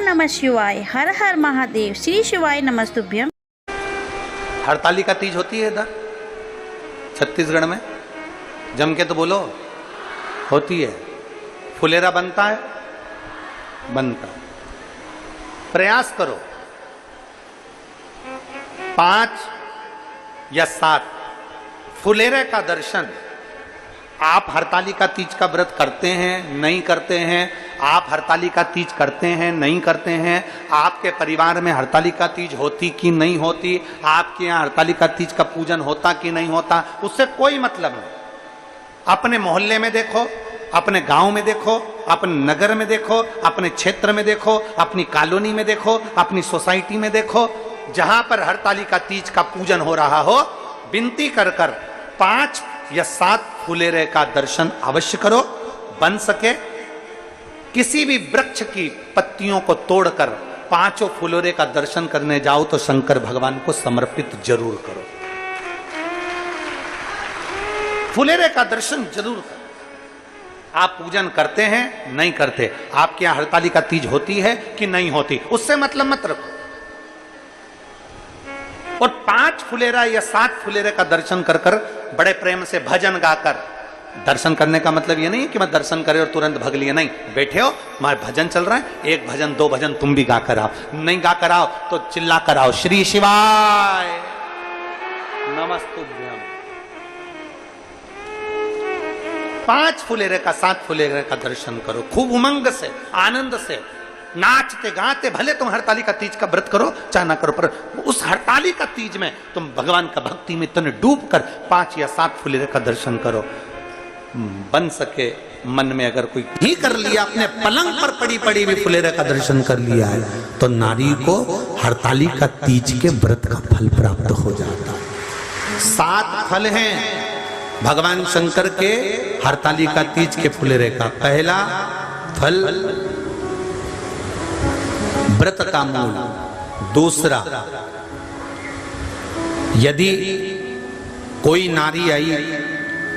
नमः शिवाय, हर हर महादेव, श्री शिवाय नमस्तुभ्यम। हरतालिका तीज होती है इधर छत्तीसगढ़ में, जम के तो बोलो, होती है। फुलेरा बनता है, बनता है। प्रयास करो 5 या 7 फुलेरे का दर्शन। आप हरतालिका तीज का व्रत करते हैं, नहीं करते हैं, आप हरतालिका तीज करते हैं, नहीं करते हैं, आपके परिवार में हरतालिका तीज होती कि नहीं होती, आपके यहाँ हरतालिका तीज का पूजन होता कि नहीं होता, उससे कोई मतलब नहीं। अपने मोहल्ले में देखो, अपने गांव में देखो, अपने नगर में देखो, अपने क्षेत्र में देखो, अपनी कॉलोनी में देखो, अपनी सोसाइटी में देखो, जहां पर हरतालिका तीज का पूजन हो रहा हो, विनती कर कर 5 या 7 फुलेरे का दर्शन अवश्य करो। बन सके किसी भी वृक्ष की पत्तियों को तोड़कर 5 फुलेरे का दर्शन करने जाओ तो शंकर भगवान को समर्पित जरूर करो। फुलेरे का दर्शन जरूर करो। आप पूजन करते हैं, नहीं करते, आपके यहां हरतालिका तीज होती है कि नहीं होती, उससे मतलब मत रखो। और 5 फुलेरा या 7 फुलेरे का दर्शन कर कर बड़े प्रेम से भजन गाकर, दर्शन करने का मतलब ये नहीं है कि मैं दर्शन करे और तुरंत भग लिए, नहीं, बैठे हो, हमारा भजन चल रहा है, 1 भजन 2 भजन तुम भी गा कर आओ, नहीं गा कर आओ तो चिल्ला कर आओ, श्री शिवाय नमस्तुभ्यम। 5 फुलेरे का 7 फुलेरे का दर्शन करो, खूब उमंग से, आनंद से, नाचते गाते। भले तुम हरतालिका तीज का व्रत करो चाहे ना करो, पर उस हरतालिका तीज में तुम भगवान का भक्ति में तने डूब कर 5 या 7 फुलेरे का दर्शन करो। बन सके मन में अगर कोई ही कर लिया, अपने पलंग पर पड़ी पड़ी भी फुलेरे का दर्शन कर लिया है, तो नारी को हरतालिका तीज के व्रत का फल प्राप्त हो जाता है। 7 फल हैं भगवान शंकर के हरतालिका तीज के फुलेरे का। पहला फल व्रत का मूल। दूसरा, यदि कोई नारी आई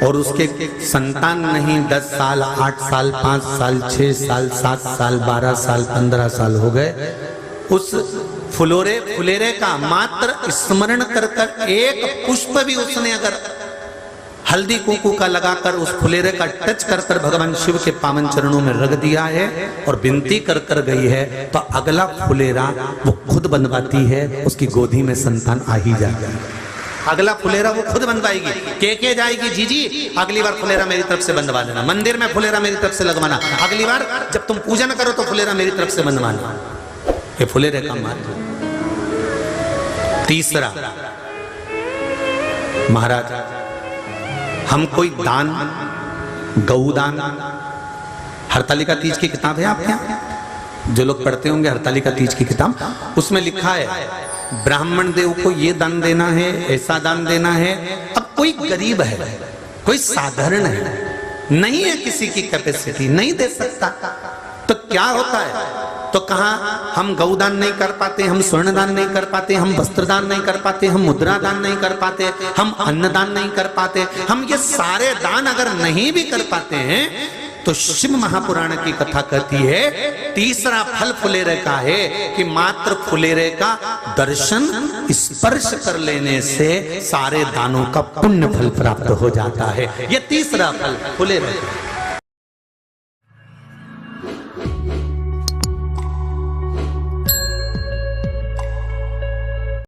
और उसके संतान नहीं, 10 साल, 8 साल, 5 साल, 6 साल, 7 साल, 12 साल, 15 साल हो गए, उस फुलेरे का मात्र स्मरण कर कर 1 पुष्प भी उसने अगर हल्दी कुंकू का लगाकर उस फुलेरे का टच कर कर भगवान शिव के पावन चरणों में रख दिया है और विनती कर कर गई है, तो अगला फुलेरा वो खुद बनवाती है, उसकी गोदी में संतान आ ही जाता है। अगला फुलेरा वो खुद बनवाएगी, के जाएगी, जीजी अगली बार फुलेरा मेरी तरफ से बनवा देना, मंदिर में फुलेरा मेरी तरफ से लगवाना, अगली बार जब तुम पूजन करो तो फुलेरा मेरी तरफ से बनवाना। ये फुलेरे का महत्व। तीसरा, महाराज हम कोई दान, गौदान, हरतालिका तीज की किताब है आपके यहाँ, जो लोग पढ़ते होंगे हरतालिका तीज की किताब, उसमें लिखा है ब्राह्मण देव को ये दान देना है, ऐसा दान देना है। अब कोई गरीब है, कोई साधारण है, नहीं है किसी की कैपेसिटी, नहीं दे सकता, तो क्या होता है? तो कहा हम गौदान नहीं कर पाते, हम स्वर्ण दान नहीं कर पाते, हम वस्त्र दान नहीं कर पाते, हम मुद्रा दान नहीं कर पाते, हम अन्न दान नहीं कर पाते। हम ये सारे दान अगर नहीं भी कर पाते हैं तो शिव महापुराण की कथा कहती है तीसरा फल फुलेरे का है कि मात्र फुलेरे का दर्शन स्पर्श कर लेने से सारे दानों का पुण्य फल प्राप्त हो जाता है। ये तीसरा फल फुलेरे का।